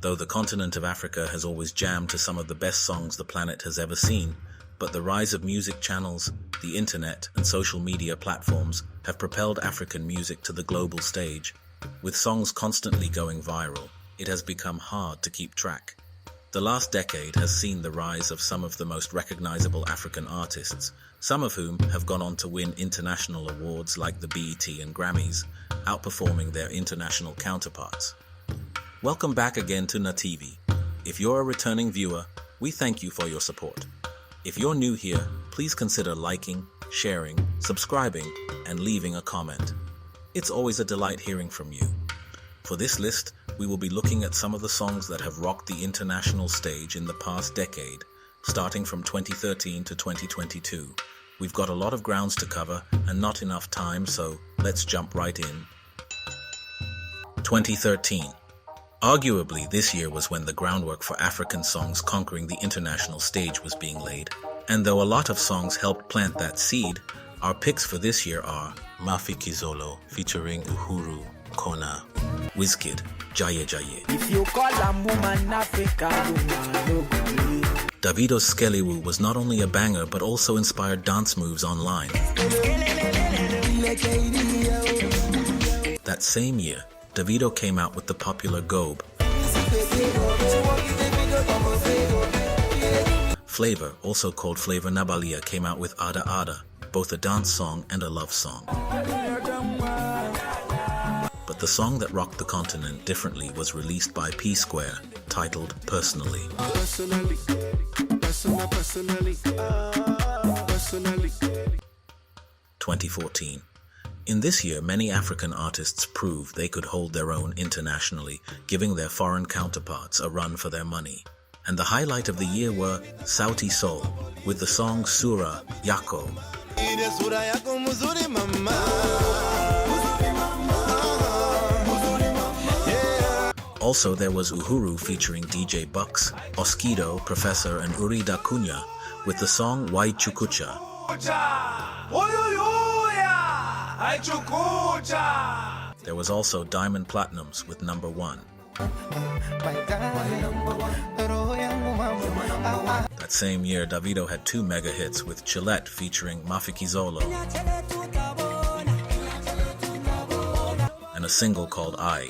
though the continent of Africa has always jammed to some of the best songs the planet has ever seen, but the rise of music channels, the internet, and social media platforms have propelled African music to the global stage. With songs constantly going viral, it has become hard to keep track. The last decade has seen the rise of some of the most recognizable African artists, some of whom have gone on to win international awards like the BET and Grammys, outperforming their international counterparts. Welcome back again to NaTV. If you're a returning viewer, we thank you for your support. If you're new here, please consider liking, sharing, subscribing, and leaving a comment. It's always a delight hearing from you. For this list, we will be looking at some of the songs that have rocked the international stage in the past decade, starting from 2013 to 2022. We've got a lot of grounds to cover and not enough time, so let's jump right in. 2013. Arguably, this year was when the groundwork for African songs conquering the international stage was being laid. And though a lot of songs helped plant that seed, our picks for this year are Mafikizolo featuring Uhuru, Kona, Wizkid, Jaye Jaye. If you call a woman Africa, Davido's Skelewu was not only a banger but also inspired dance moves online. That same year, Davido came out with the popular Gobe. Flavor, also called Flavor Nabalia, came out with Ada Ada, both a dance song and a love song. But the song that rocked the continent differently was released by P Square, titled Personally. 2014. In this year, many African artists proved they could hold their own internationally, giving their foreign counterparts a run for their money. And the highlight of the year were Sauti Sol, with the song Sura Yako. Also, there was Uhuru featuring DJ Bucks, Oskido, Professor, and Uri Da Cunha with the song Wai Chukucha. There was also Diamond Platnumz with Number One. That same year, Davido had two mega hits with Chillette featuring Mafikizolo and a single called I.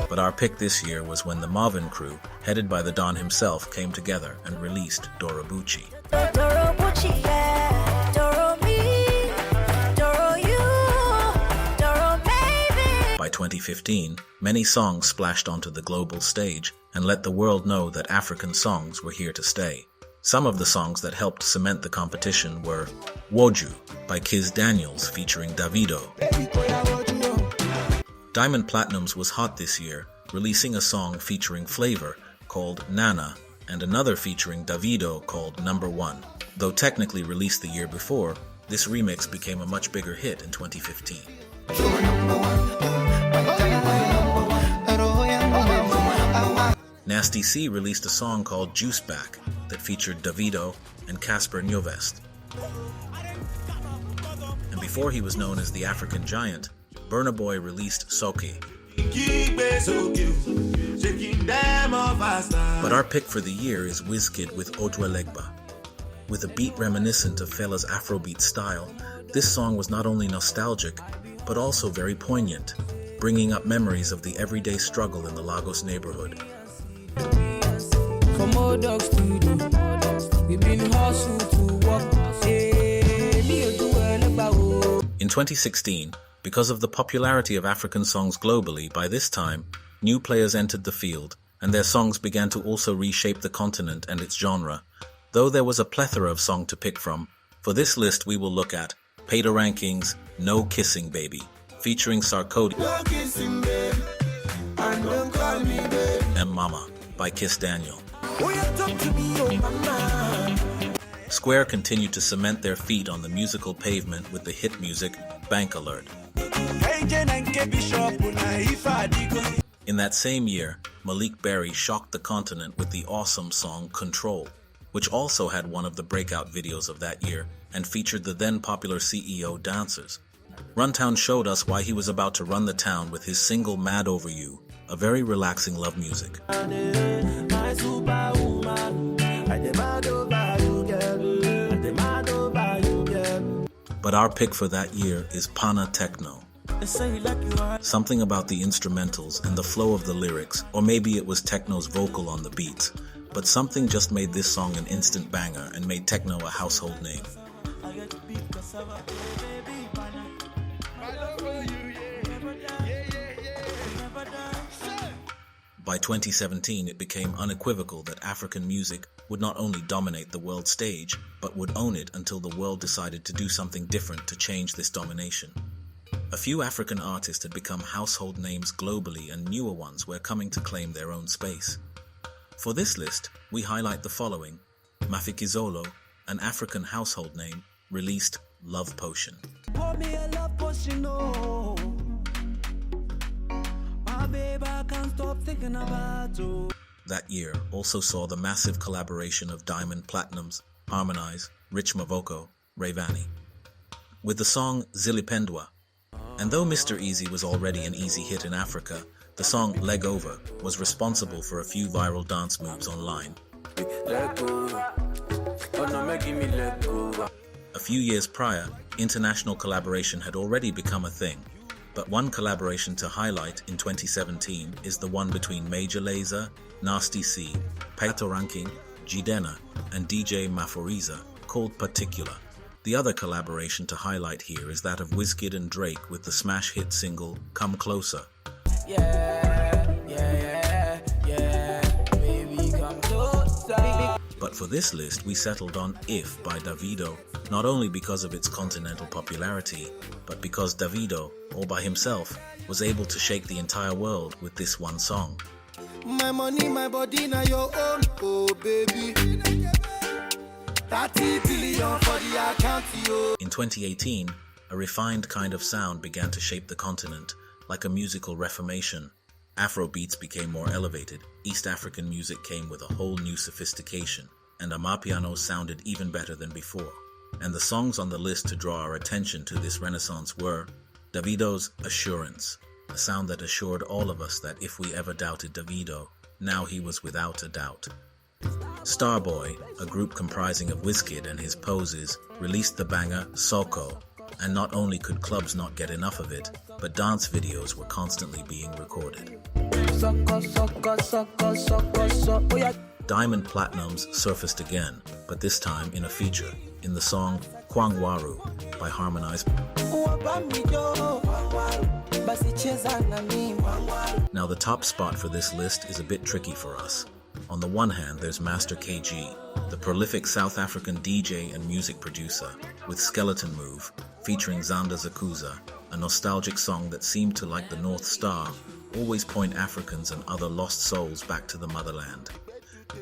But our pick this year was when the Marvin crew, headed by the Don himself, came together and released Dorobuchi. By 2015, many songs splashed onto the global stage and let the world know that African songs were here to stay. Some of the songs that helped cement the competition were Woju by Kiz Daniels featuring Davido. Diamond Platnumz was hot this year, releasing a song featuring Flavor called Nana and another featuring Davido called Number One. Though technically released the year before, this remix became a much bigger hit in 2015. Nasty C released a song called Juice Back that featured Davido and Casper Nyovest. And before he was known as the African Giant, Burna Boy released Soke. But our pick for the year is Wizkid with Ojuelegba. With a beat reminiscent of Fela's Afrobeat style, this song was not only nostalgic, but also very poignant, bringing up memories of the everyday struggle in the Lagos neighborhood. From old dogs to do, we've been hustled to walk. In 2016, because of the popularity of African songs globally, by this time, new players entered the field, and their songs began to also reshape the continent and its genre. Though there was a plethora of songs to pick from, for this list we will look at Pater Ranking's No Kissing Baby, featuring Sarkodie, and Mama by Kiss Daniel. Square continued to cement their feet on the musical pavement with the hit music Bank Alert. In that same year, Malik Berry shocked the continent with the awesome song Control, which also had one of the breakout videos of that year and featured the then popular CEO dancers. Runtown showed us why he was about to run the town with his single Mad Over You, a very relaxing love music. But our pick for that year is Pana Techno. Something about the instrumentals and the flow of the lyrics, or maybe it was techno's vocal on the beats, but something just made this song an instant banger and made techno a household name. By 2017, it became unequivocal that African music would not only dominate the world stage, but would own it until the world decided to do something different to change this domination. A few African artists had become household names globally, and newer ones were coming to claim their own space. For this list, we highlight the following. Mafikizolo, an African household name, released Love Potion. Pour me a love potion, oh. My babe, I can't stop thinking about you. That year also saw the massive collaboration of Diamond Platnumz, Harmonize, Rich Mavoko, Rayvanny, with the song Zilipendwa. And though Mr. Easy was already an easy hit in Africa, the song Leg Over was responsible for a few viral dance moves online. A few years prior, international collaboration had already become a thing, but one collaboration to highlight in 2017 is the one between Major Lazer, Nasty C, Pato Ranking, Jidena, and DJ Maforiza, called Particular. The other collaboration to highlight here is that of Wizkid and Drake with the smash hit single Come Closer. Baby, come closer. But for this list, we settled on If by Davido, not only because of its continental popularity, but because Davido, all by himself, was able to shake the entire world with this one song. My money, my body, now your own, oh baby. 30 billion for the account, yo. In 2018, a refined kind of sound began to shape the continent, like a musical reformation. Afro beats became more elevated, East African music came with a whole new sophistication, and Amapiano sounded even better than before. And the songs on the list to draw our attention to this renaissance were Davido's Assurance, a sound that assured all of us that if we ever doubted Davido, now he was without a doubt. Starboy, a group comprising of Wizkid and his Poses, released the banger Soko, and not only could clubs not get enough of it, but dance videos were constantly being recorded. Diamond Platnumz surfaced again, but this time in a feature, in the song Kwangwaru by Harmonize. Now the top spot for this list is a bit tricky for us. On the one hand, there's Master KG, the prolific South African DJ and music producer, with Skeleton Move, featuring Zanda Zakuza, a nostalgic song that seemed to, like the North Star, always point Africans and other lost souls back to the motherland.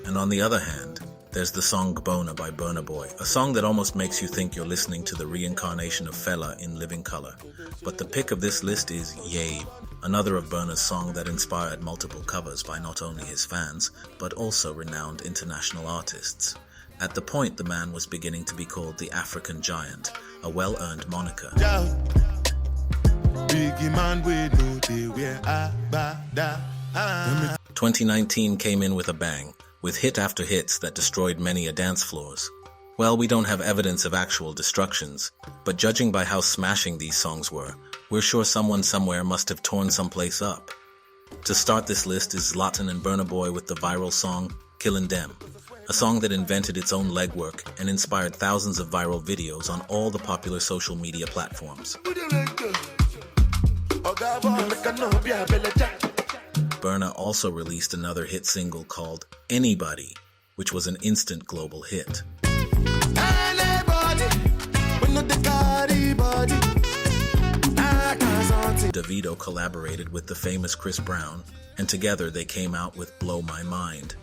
And on the other hand, there's the song Gbona by Burna Boy, a song that almost makes you think you're listening to the reincarnation of Fela in living color. But the pick of this list is Ye, another of Burna's songs that inspired multiple covers by not only his fans, but also renowned international artists. At the point, the man was beginning to be called the African Giant, a well-earned moniker. 2019 came in with a bang, with hit after hits that destroyed many dance floors. Well, we don't have evidence of actual destructions, but judging by how smashing these songs were, we're sure someone somewhere must have torn someplace up. To start this list is Zlatan and Burna Boy with the viral song Killin' Dem, a song that invented its own legwork and inspired thousands of viral videos on all the popular social media platforms. Burna also released another hit single called Anybody, which was an instant global hit. Davido collaborated with the famous Chris Brown, and together they came out with Blow My Mind,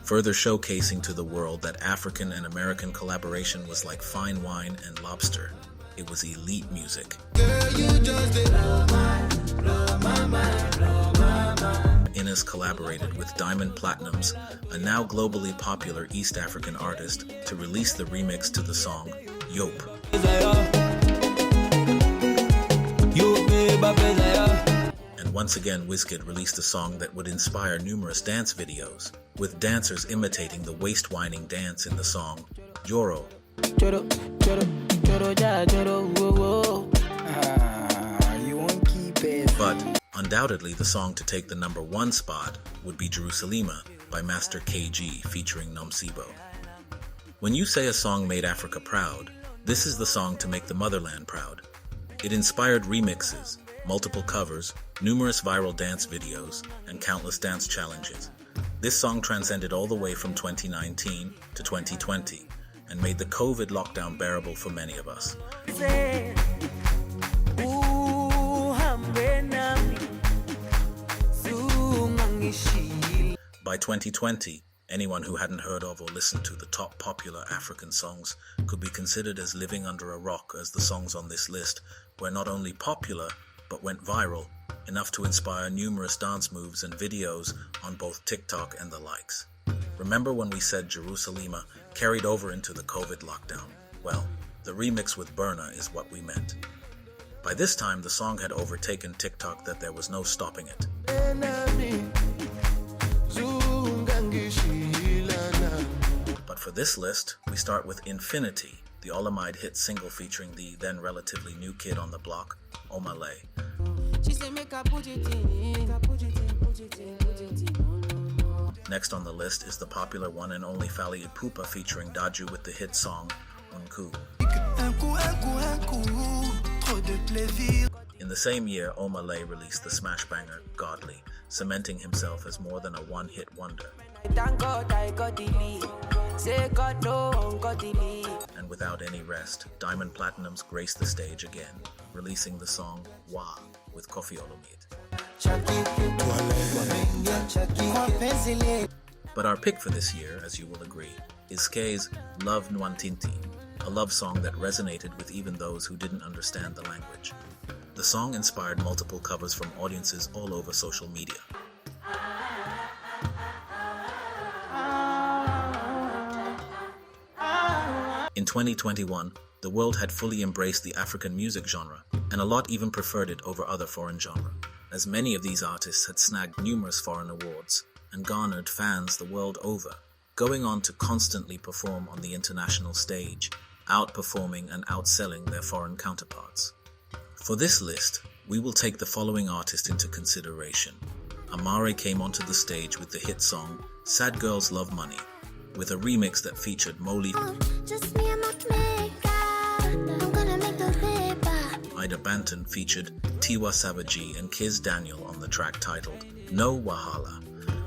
further showcasing to the world that African and American collaboration was like fine wine and lobster. It was elite music. Innes collaborated with Diamond Platnumz, a now globally popular East African artist, to release the remix to the song Yope. And once again, Wizkid released a song that would inspire numerous dance videos, with dancers imitating the waist-whining dance in the song Joro. You won't keep it. But undoubtedly the song to take the #1 spot would be Jerusalema by Master KG featuring Nomsibo. When you say a song made Africa proud, this is the song to make the motherland proud. It inspired remixes, multiple covers, numerous viral dance videos, and countless dance challenges. This song transcended all the way from 2019 to 2020 and made the COVID lockdown bearable for many of us. By 2020, anyone who hadn't heard of or listened to the top popular African songs could be considered as living under a rock, as the songs on this list were not only popular, but went viral, enough to inspire numerous dance moves and videos on both TikTok and the likes. Remember when we said Jerusalema carried over into the COVID lockdown? Well, the remix with Burna is what we meant. By this time, the song had overtaken TikTok that there was no stopping it. But for this list, we start with Infinity, the Olamide hit single featuring the then relatively new kid on the block, Omale. Next on the list is the popular one and only Fally Ipupa featuring Daju with the hit song Unku. In the same year, Omale released the smash banger Godly, cementing himself as more than a one-hit wonder. And without any rest, Diamond Platinum's graced the stage again, releasing the song Wa with Koffi Olomide. But our pick for this year, as you will agree, is Skay's Love Nwantinti, a love song that resonated with even those who didn't understand the language. The song inspired multiple covers from audiences all over social media. In 2021, the world had fully embraced the African music genre, and a lot even preferred it over other foreign genres, as many of these artists had snagged numerous foreign awards and garnered fans the world over, going on to constantly perform on the international stage, outperforming and outselling their foreign counterparts. For this list, we will take the following artist into consideration. Amare came onto the stage with the hit song Sad Girls Love Money, with a remix that featured Moli. Ida Banton featured Tiwa Savage and Kiz Daniel on the track titled No Wahala,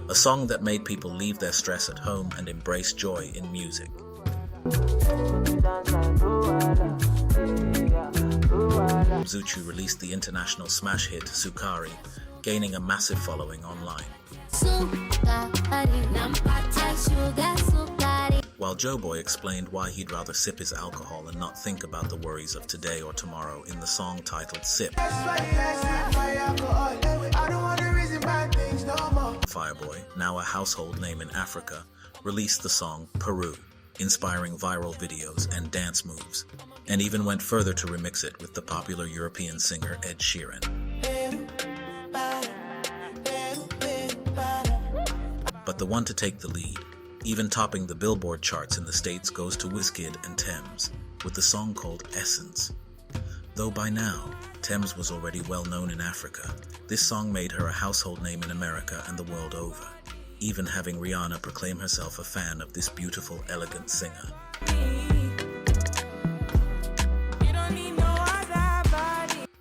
a song that made people leave their stress at home and embrace joy in music. Zuchu released the international smash hit Sukari, gaining a massive following online. While Joeboy explained why he'd rather sip his alcohol and not think about the worries of today or tomorrow in the song titled Sip. Fireboy, now a household name in Africa, released the song Peru, inspiring viral videos and dance moves, and even went further to remix it with the popular European singer Ed Sheeran. But the one to take the lead, even topping the Billboard charts in the States, goes to Wizkid and Tems, with the song called Essence. Though by now, Tems was already well known in Africa, this song made her a household name in America and the world over, even having Rihanna proclaim herself a fan of this beautiful, elegant singer.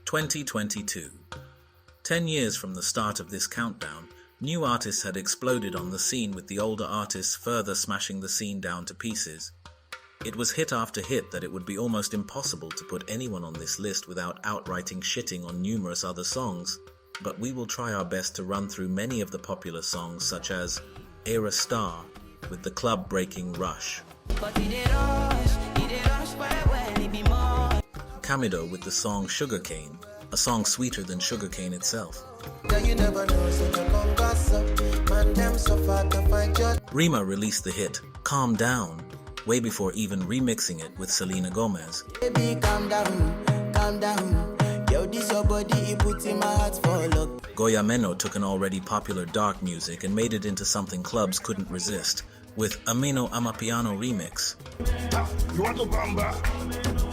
2022. 10 years from the start of this countdown, new artists had exploded on the scene, with the older artists further smashing the scene down to pieces. It was hit after hit that it would be almost impossible to put anyone on this list without outrighting shitting on numerous other songs, but we will try our best to run through many of the popular songs, such as Era Star with the club-breaking Rush, Camido with the song Sugarcane, a song sweeter than sugarcane itself. Rema released the hit Calm Down way before even remixing it with Selena Gomez. Baby, calm down, calm down. Yo, this your body, it puts in my heart for luck. Goya Meno took an already popular dark music and made it into something clubs couldn't resist, with Ameno Amapiano remix. You want to bamba?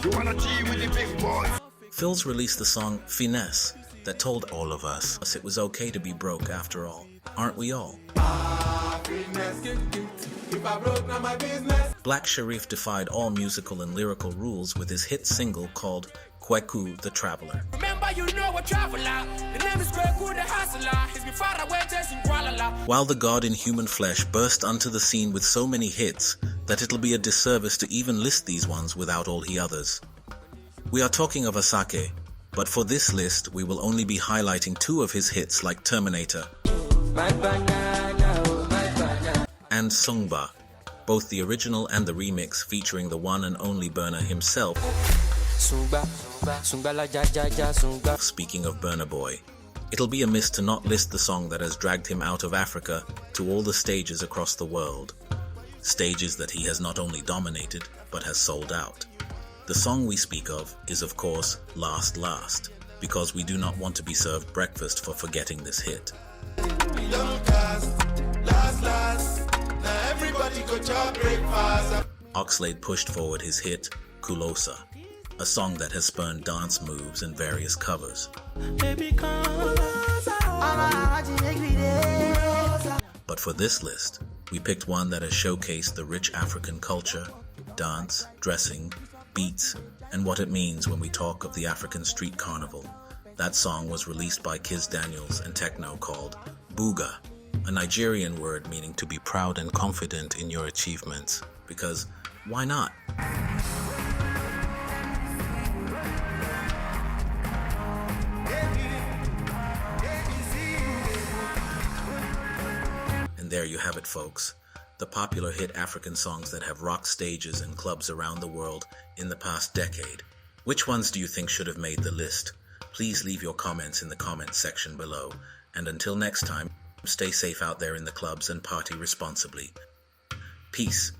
You want to G with the big boys? Phil's released the song Finesse that told all of us it was okay to be broke after all. Aren't we all? Black Sharif defied all musical and lyrical rules with his hit single called Kweku the Traveler. Remember, you know a traveler. The name is Kweku the Hustler. He's been far away chasing Kuala. While the god in human flesh burst onto the scene with so many hits that it'll be a disservice to even list these ones without all he others. We are talking of Asake, but for this list we will only be highlighting 2 of his hits like Terminator and Sungba, both the original and the remix featuring the one and only Burna himself. Speaking of Burna Boy, it'll be amiss to not list the song that has dragged him out of Africa to all the stages across the world. Stages that he has not only dominated, but has sold out. The song we speak of is of course Last Last, because we do not want to be served breakfast for forgetting this hit. Oxlade pushed forward his hit Kulosa, a song that has spurned dance moves and various covers. But for this list, we picked one that has showcased the rich African culture, dance, dressing, beats, and what it means when we talk of the African street carnival. That song was released by Kiz Daniels and Techno called Booga, a Nigerian word meaning to be proud and confident in your achievements. Because why not? And there you have it, folks. The popular hit African songs that have rocked stages and clubs around the world in the past decade. Which ones do you think should have made the list? Please leave your comments in the comments section below. And until next time, stay safe out there in the clubs and party responsibly. Peace.